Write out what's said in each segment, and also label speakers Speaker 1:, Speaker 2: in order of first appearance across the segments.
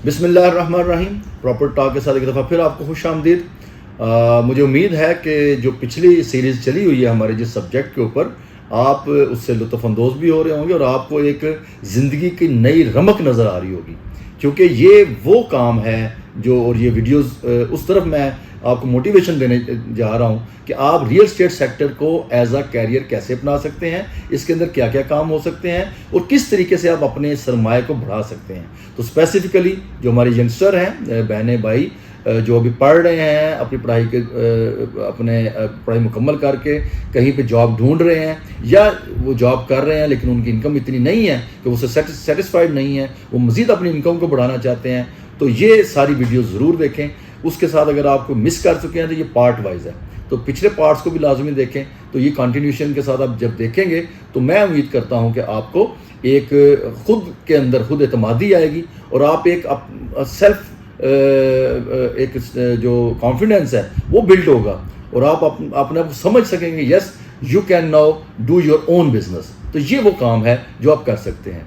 Speaker 1: بسم اللہ الرحمن الرحیم. پراپر ٹاک کے ساتھ ایک دفعہ پھر آپ کو خوش آمدید. مجھے امید ہے کہ جو پچھلی سیریز چلی ہوئی ہے ہمارے جس سبجیکٹ کے اوپر آپ اس سے لطف اندوز بھی ہو رہے ہوں گے اور آپ کو ایک زندگی کی نئی رمق نظر آ رہی ہوگی، کیونکہ یہ وہ کام ہے جو، اور یہ ویڈیوز اس طرف میں آپ کو موٹیویشن دینے جا رہا ہوں کہ آپ ریئل اسٹیٹ سیکٹر کو ایز اے کیریئر کیسے اپنا سکتے ہیں، اس کے اندر کیا کیا کام ہو سکتے ہیں اور کس طریقے سے آپ اپنے سرمایہ کو بڑھا سکتے ہیں. تو اسپیسیفکلی جو ہمارے ینگسٹر ہیں، بہنیں بھائی جو ابھی پڑھ رہے ہیں، اپنی پڑھائی مکمل کر کے کہیں پہ جاب ڈھونڈ رہے ہیں، یا وہ جاب کر رہے ہیں لیکن ان کی انکم اتنی نہیں ہے کہ وہ سیٹسفائیڈ نہیں ہے، وہ مزید اپنی انکم کو بڑھانا چاہتے ہیں، تو یہ ساری ویڈیو ضرور دیکھیں. اس کے ساتھ اگر آپ کو مس کر چکے ہیں تو یہ پارٹ وائز ہے، تو پچھلے پارٹس کو بھی لازمی دیکھیں. تو یہ کنٹینیوشن کے ساتھ آپ جب دیکھیں گے تو میں امید کرتا ہوں کہ آپ کو ایک خود کے اندر خود اعتمادی آئے گی اور آپ ایک سیلف ایک جو کانفیڈنس ہے وہ بلڈ ہوگا اور آپ اپنے آپ کو سمجھ سکیں گے yes you can now do your own business. تو یہ وہ کام ہے جو آپ کر سکتے ہیں.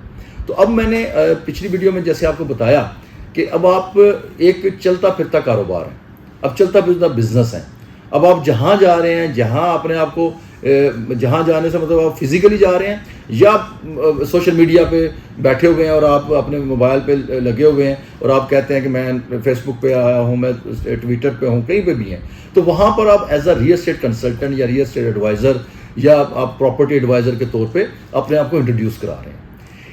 Speaker 1: تو اب میں نے پچھلی ویڈیو میں جیسے آپ کو بتایا کہ اب آپ ایک چلتا پھرتا کاروبار ہے، اب چلتا پھرتا بزنس ہے. اب آپ جہاں جا رہے ہیں، جہاں اپنے آپ کو جہاں جانے سے مطلب آپ فزیکلی جا رہے ہیں یا سوشل میڈیا پہ بیٹھے ہوئے ہیں اور آپ اپنے موبائل پہ لگے ہوئے ہیں اور آپ کہتے ہیں کہ میں فیس بک پہ آیا ہوں، میں ٹویٹر پہ ہوں، کہیں پہ بھی ہیں، تو وہاں پر آپ as a real estate consultant یا ریئل اسٹیٹ ایڈوائزر یا آپ پراپرٹی ایڈوائزر کے طور پہ اپنے آپ کو انٹروڈیوس کرا رہے ہیں.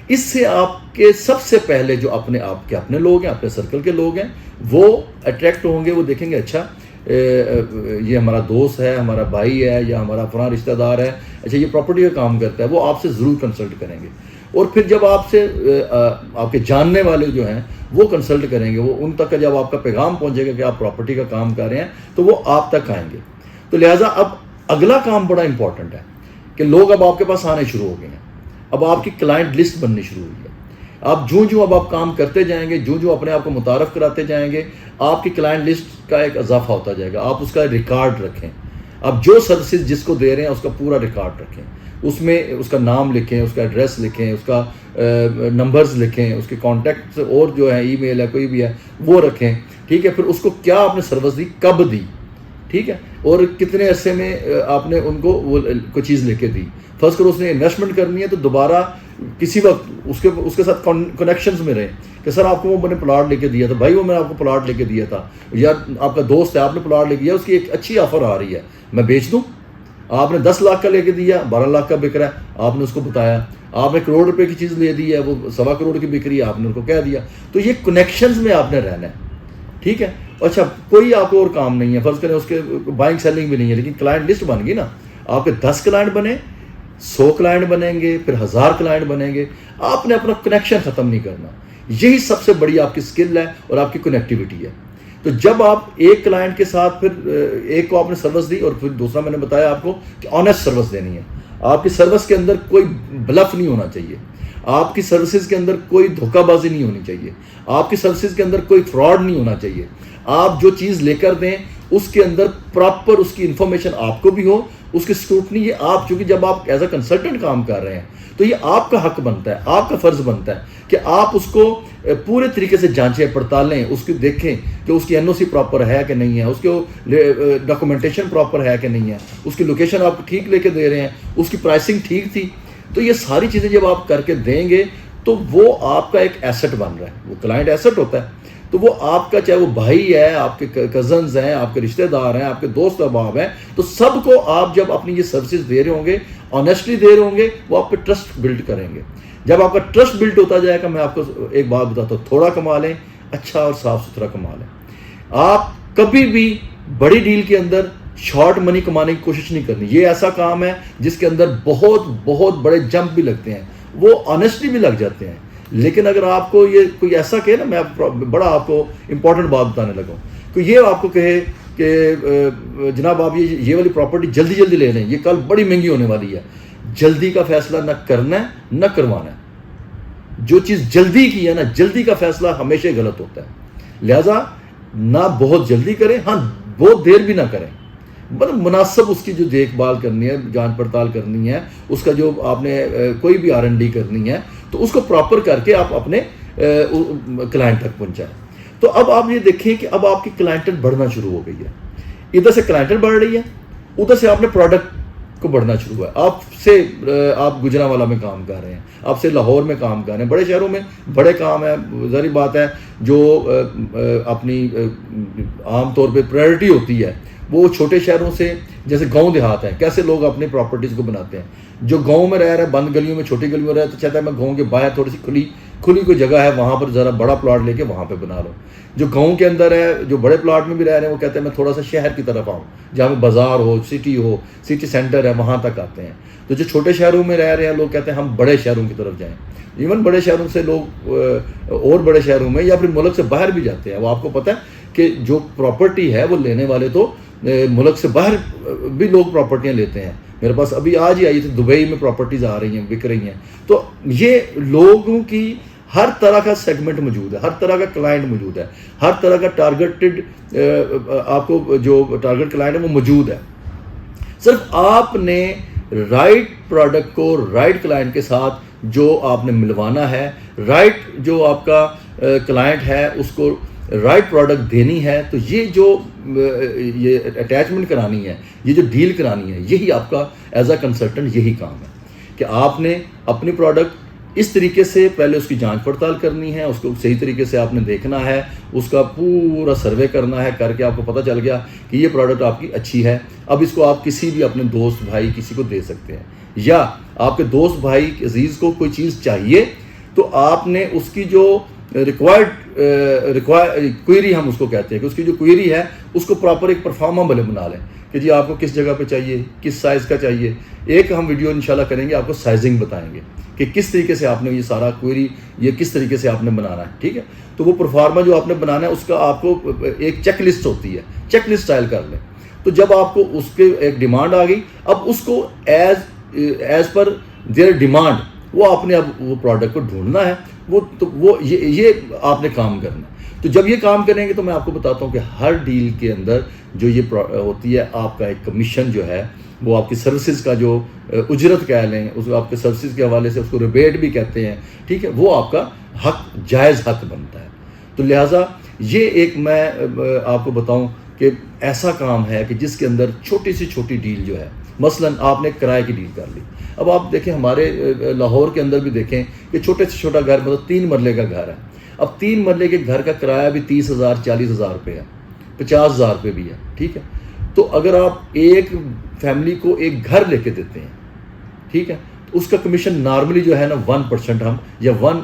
Speaker 1: اس سے آپ کے سب سے پہلے جو آپ کے اپنے لوگ ہیں، اپنے سرکل کے لوگ ہیں، وہ اٹریکٹ ہوں گے، وہ دیکھیں گے اچھا یہ ہمارا دوست ہے، ہمارا بھائی ہے یا ہمارا فلاں رشتہ دار ہے، اچھا یہ پراپرٹی کا کام کرتا ہے، وہ آپ سے ضرور کنسلٹ کریں گے. اور پھر جب آپ سے آپ کے جاننے والے جو ہیں وہ کنسلٹ کریں گے، وہ ان تک جب آپ کا پیغام پہنچے گا کہ آپ پراپرٹی کا کام کر رہے ہیں تو وہ آپ تک آئیں گے. تو لہٰذا اب اگلا کام بڑا امپورٹنٹ ہے کہ لوگ اب آپ کے پاس آنے شروع ہو گئے ہیں، اب آپ کی کلائنٹ لسٹ بننی شروع ہوئی ہے. آپ جو اب آپ کام کرتے جائیں گے، جو اپنے آپ کو متعارف کراتے جائیں گے، آپ کی کلائنٹ لسٹ کا ایک اضافہ ہوتا جائے گا. آپ اس کا ریکارڈ رکھیں، آپ جو سروسز جس کو دے رہے ہیں اس کا پورا ریکارڈ رکھیں، اس میں اس کا نام لکھیں، اس کا ایڈریس لکھیں، اس کا نمبرز لکھیں، اس کے کانٹیکٹس اور جو ہے ای میل ہے کوئی بھی ہے وہ رکھیں. ٹھیک ہے، پھر اس کو کیا آپ نے سروس دی، کب دی، ٹھیک ہے، اور کتنے عرصے میں آپ نے ان کو وہ کوئی چیز لے کے دی. فرض کرو اس نے انویسٹمنٹ کرنی ہے تو دوبارہ کسی وقت اس کے ساتھ کنیکشنز میں رہیں کہ سر آپ کو وہ میں نے پلاٹ لے کے دیا تھا، بھائی وہ میں نے آپ کو پلاٹ لے کے دیا تھا، یا آپ کا دوست ہے آپ نے پلاٹ لے کے دیا، اس کی ایک اچھی آفر آ رہی ہے میں بیچ دوں. آپ نے 10 لاکھ کا لے کے دیا، 12 لاکھ کا بک رہا ہے، آپ نے اس کو بتایا. آپ نے کروڑ روپے کی چیز لے دی ہے، وہ 1.25 کروڑ کی بک رہی ہے، آپ نے ان کو کہہ دیا. تو یہ کنیکشنز میں آپ نے رہنا ہے، ٹھیک ہے. اچھا کوئی آپ کو اور کام نہیں ہے، فرض کریں اس کے بائنگ سیلنگ بھی نہیں ہے، لیکن کلائنٹ لسٹ بن گئی نا. آپ کے 10 کلائنٹ بنے، 100 کلائنٹ بنیں گے، پھر 1000 کلائنٹ بنیں گے. آپ نے اپنا کنیکشن ختم نہیں کرنا. یہی سب سے بڑی آپ کی سکل ہے اور آپ کی کنیکٹیوٹی ہے. تو جب آپ ایک کلائنٹ کے ساتھ پھر ایک کو آپ نے سروس دی اور پھر دوسرا میں نے بتایا آپ کو کہ آنیسٹ سروس دینی ہے. آپ کی سروس کے اندر کوئی بلف نہیں ہونا چاہیے، آپ کی سروسز کے اندر کوئی دھوکہ بازی نہیں ہونی چاہیے، آپ کی سروسز کے اندر کوئی فراڈ نہیں ہونا چاہیے. آپ جو چیز لے کر دیں اس کے اندر پراپر اس کی انفارمیشن آپ کو بھی ہو، اس کی اسکروٹنی یہ آپ، چونکہ جب آپ ایز اے کنسلٹنٹ کام کر رہے ہیں تو یہ آپ کا حق بنتا ہے، آپ کا فرض بنتا ہے کہ آپ اس کو پورے طریقے سے جانچیں پڑتالیں، اس کی دیکھیں کہ اس کی این او سی پراپر ہے کہ نہیں ہے، اس کو ڈاکومنٹیشن پراپر ہے کہ نہیں ہے، اس کی لوکیشن آپ کو ٹھیک لے کے دے رہے ہیں، اس کی پرائسنگ ٹھیک تھی. تو یہ ساری چیزیں جب آپ کر کے دیں گے تو وہ آپ کا ایک ایسٹ بن رہا ہے. وہ کلائنٹ ایسٹ ہوتا ہے تو وہ آپ کا، چاہے وہ بھائی ہے، آپ کے کزنز ہیں، آپ کے رشتہ دار ہیں، آپ کے دوست احباب ہیں، تو سب کو آپ جب اپنی یہ سروسز دے رہے ہوں گے، آنیسٹلی دے رہے ہوں گے، وہ آپ پہ ٹرسٹ بلڈ کریں گے. جب آپ کا ٹرسٹ بلڈ ہوتا جائے گا، میں آپ کو ایک بات بتاتا ہوں، تھوڑا کما لیں، اچھا اور صاف ستھرا کما لیں. آپ کبھی بھی بڑی ڈیل کے اندر شارٹ منی کمانے کی کوشش نہیں کرنی. یہ ایسا کام ہے جس کے اندر بہت بہت بڑے جمپ بھی لگتے ہیں، وہ آنیسٹلی بھی لگ جاتے ہیں. لیکن اگر آپ کو یہ کوئی ایسا کہے نا، میں بڑا آپ کو امپورٹنٹ بات بتانے لگا ہوں، کہ یہ آپ کو کہے کہ جناب آپ یہ والی پراپرٹی جلدی جلدی لے لیں، یہ کل بڑی مہنگی ہونے والی ہے. جلدی کا فیصلہ نہ کرنا ہے نہ کروانا ہے. جو چیز جلدی کی ہے نا، جلدی کا فیصلہ ہمیشہ غلط ہوتا ہے. لہذا نہ بہت جلدی کریں، ہاں بہت دیر بھی نہ کریں، مطلب مناسب اس کی جو دیکھ بھال کرنی ہے، جانچ پڑتال کرنی ہے، اس کا جو آپ نے کوئی بھی R&D کرنی ہے تو اس کو پراپر کر کے آپ اپنے کلائنٹ تک پہنچائیں. تو اب آپ یہ دیکھیں کہ اب آپ کی کلائنٹل بڑھنا شروع ہو گئی ہے. ادھر سے کلائنٹل بڑھ رہی ہے, ادھر سے آپ نے پروڈکٹ کو بڑھنا شروع ہوا ہے. آپ گجرانوالہ میں کام کر رہے ہیں, آپ سے لاہور میں کام کر رہے ہیں, بڑے شہروں میں بڑے کام ہیں. ظاہری بات ہے جو اپنی عام طور پہ پرائرٹی ہوتی ہے وہ چھوٹے شہروں سے, جیسے گاؤں دیہات ہیں, کیسے لوگ اپنی پراپرٹیز کو بناتے ہیں. جو گاؤں میں رہ رہا ہے, بند گلیوں میں, چھوٹی گلیوں میں رہ رہا ہے, تو چاہتا ہے میں گاؤں کے باہر تھوڑی سی کھلی کوئی جگہ ہے وہاں پر ذرا بڑا پلاٹ لے کے وہاں پہ بنا لو. جو گاؤں کے اندر ہے, جو بڑے پلاٹ میں بھی رہ رہے ہیں, وہ کہتے ہیں میں تھوڑا سا شہر کی طرف آؤں جہاں میں بازار ہو, سٹی سینٹر ہے, وہاں تک آتے ہیں. تو جو چھوٹے شہروں میں رہ رہے ہیں لوگ کہتے ہیں ہم بڑے شہروں کی طرف جائیں. ایون بڑے شہروں سے لوگ اور بڑے شہروں میں یا پھر ملک سے باہر بھی جاتے ہیں. وہ آپ کو پتہ ہے کہ جو پراپرٹی ہے وہ لینے والے تو ملک سے باہر بھی لوگ پراپرٹیاں لیتے ہیں. میرے پاس ابھی آج ہی آئی تھی, دبئی میں پراپرٹیز آ رہی ہیں, بک رہی ہیں. تو یہ لوگوں کی ہر طرح کا سیگمنٹ موجود ہے, ہر طرح کا کلائنٹ موجود ہے, ہر طرح کا ٹارگیٹڈ آپ کو جو ٹارگیٹ کلائنٹ ہے وہ موجود ہے. صرف آپ نے رائٹ پروڈکٹ کو رائٹ کلائنٹ کے ساتھ جو آپ نے ملوانا ہے, رائٹ جو آپ کا کلائنٹ ہے اس کو رائٹ پروڈکٹ دینی ہے. تو یہ اٹیچمنٹ کرانی ہے, یہ جو ڈیل کرانی ہے, یہی آپ کا ایز اے کنسلٹنٹ یہی کام ہے کہ آپ نے اپنی پروڈکٹ اس طریقے سے پہلے اس کی جانچ پڑتال کرنی ہے, اس کو صحیح طریقے سے آپ نے دیکھنا ہے, اس کا پورا سروے کرنا ہے, کر کے آپ کو پتہ چل گیا کہ یہ پروڈکٹ آپ کی اچھی ہے. اب اس کو آپ کسی بھی اپنے دوست بھائی کسی کو دے سکتے ہیں, یا آپ کے دوست بھائی عزیز کو کوئی چیز چاہیے تو آپ نے اس کی جو ریکوائرڈ کوئری ہم اس کو کہتے ہیں کہ اس کی جو کوئری ہے اس کو پراپر ایک پرفارما بلے بنا لیں کہ جی آپ کو کس جگہ پہ چاہیے, کس سائز کا چاہیے. ایک ہم ویڈیو انشاءاللہ کریں گے, آپ کو سائزنگ بتائیں گے کہ کس طریقے سے آپ نے یہ سارا کوئری یہ کس طریقے سے آپ نے بنانا ہے. ٹھیک ہے, تو وہ پرفارما جو آپ نے بنانا ہے اس کا آپ کو ایک چیک لسٹ ہوتی ہے, چیک لسٹ اسٹائل کر لیں. تو جب آپ کو اس کے ایک ڈیمانڈ آ گئی, اب اس کو ایز پر دیئر ڈیمانڈ وہ آپ نے اب وہ پروڈکٹ کو ڈھونڈنا ہے, یہ آپ نے کام کرنا ہے. تو جب یہ کام کریں گے تو میں آپ کو بتاتا ہوں کہ ہر ڈیل کے اندر جو یہ ہوتی ہے آپ کا ایک کمیشن جو ہے وہ آپ کی سروسز کا جو اجرت کہہ لیں, اس کو آپ کے سروسز کے حوالے سے اس کو ریبیٹ بھی کہتے ہیں. ٹھیک ہے, وہ آپ کا حق جائز حق بنتا ہے. تو لہٰذا یہ ایک میں آپ کو بتاؤں کہ ایسا کام ہے کہ جس کے اندر چھوٹی سی چھوٹی ڈیل جو ہے, مثلاً آپ نے کرائے کی ڈیل کر لی. اب آپ دیکھیں ہمارے لاہور کے اندر بھی دیکھیں کہ چھوٹے سے چھوٹا گھر مطلب 3 مرلے کا گھر ہے. اب 3 مرلے کے گھر کا کرایہ بھی 30,000 40,000 روپے ہے, 50,000 روپے بھی ہے. ٹھیک ہے, تو اگر آپ ایک فیملی کو ایک گھر لے کے دیتے ہیں, ٹھیک ہے, تو اس کا کمیشن نارملی جو ہے نا 1% ہم یا 1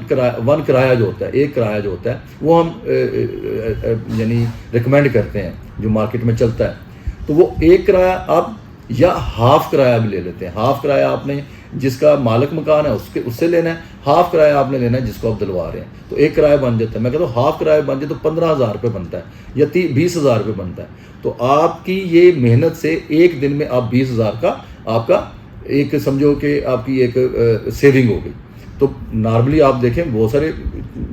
Speaker 1: کرایہ جو ہوتا ہے, ایک کرایہ جو ہوتا ہے وہ ہم یعنی ریکمینڈ کرتے ہیں جو مارکیٹ میں چلتا ہے. تو وہ ایک کرایہ آپ یا ہاف کرایہ بھی لے لیتے ہیں. ہاف کرایہ آپ نے جس کا مالک مکان ہے اس سے لینا ہے, ہاف کرایہ آپ نے لینا ہے جس کو آپ دلوا رہے ہیں. تو ایک کرایہ بن جاتا ہے. میں کہتا ہوں ہاف کرایہ بن جائے تو 15,000 روپے بنتا ہے یا 20,000 روپے بنتا ہے. تو آپ کی یہ محنت سے ایک دن میں آپ 20,000 کا آپ کا ایک سمجھو کہ آپ کی ایک سیونگ ہو گئی. تو نارملی آپ دیکھیں بہت سارے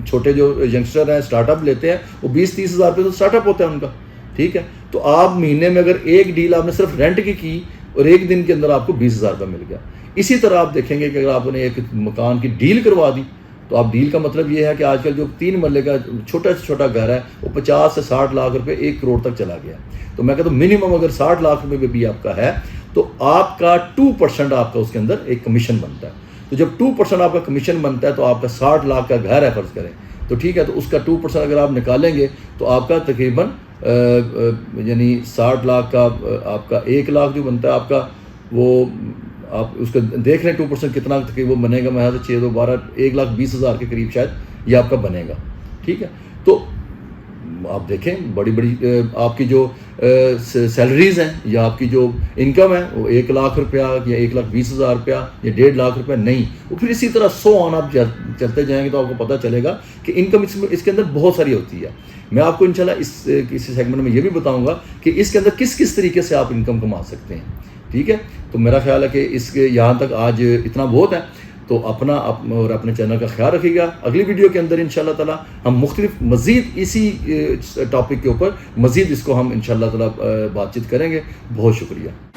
Speaker 1: چھوٹے جو ینگسٹر ہیں اسٹارٹ اپ لیتے ہیں وہ 20-30,000 روپے تو اسٹارٹ اپ ہوتا ہے ان کا. ٹھیک ہے, تو آپ مہینے میں اگر ایک ڈیل آپ نے صرف رینٹ کی اور ایک دن کے اندر آپ کو 20,000 روپے مل گیا. اسی طرح آپ دیکھیں گے کہ اگر آپ نے ایک مکان کی ڈیل کروا دی تو آپ ڈیل کا مطلب یہ ہے کہ آج کل جو 3 مرلے کا چھوٹا سے چھوٹا گھر ہے وہ 50 سے 60 لاکھ روپے 1 کروڑ تک چلا گیا. تو میں کہتا ہوں منیمم اگر 60 لاکھ روپے بھی آپ کا ہے تو آپ کا 2% آپ کا اس کے اندر ایک کمیشن بنتا ہے. تو جب 2% آپ کا کمیشن بنتا ہے تو آپ کا 60 لاکھ کا گھر ہے فرض کریں, تو ٹھیک ہے, تو اس کا 2% اگر آپ نکالیں گے تو آپ کا تقریباً یعنی 60 لاکھ کا آپ کا 1 لاکھ جو بنتا ہے آپ کا, وہ آپ اس کا دیکھ لیں 2% کتنا تقریباً بنے گا. میں 6 2 12 1,20,000 کے قریب شاید یہ آپ کا بنے گا. ٹھیک ہے, تو آپ دیکھیں بڑی بڑی آپ کی جو سیلریز ہیں یا آپ کی جو انکم ہے وہ 1 لاکھ روپیہ یا 1,20,000 روپیہ یا 1.5 لاکھ روپیہ نہیں, وہ پھر اسی طرح 100 آن آپ چلتے جائیں گے تو آپ کو پتہ چلے گا کہ انکم اس کے اندر بہت ساری ہوتی ہے. میں آپ کو انشاءاللہ کسی سیگمنٹ میں یہ بھی بتاؤں گا کہ اس کے اندر کس طریقے سے آپ انکم کما سکتے ہیں. ٹھیک ہے, تو میرا خیال ہے کہ اس کے یہاں تک آج اتنا بہت ہے. تو اپنا اور اپنے چینل کا خیال رکھیے گا. اگلی ویڈیو کے اندر انشاءاللہ تعالی ہم مختلف مزید اسی ٹاپک کے اوپر مزید اس کو ہم انشاءاللہ تعالی بات چیت کریں گے. بہت شکریہ.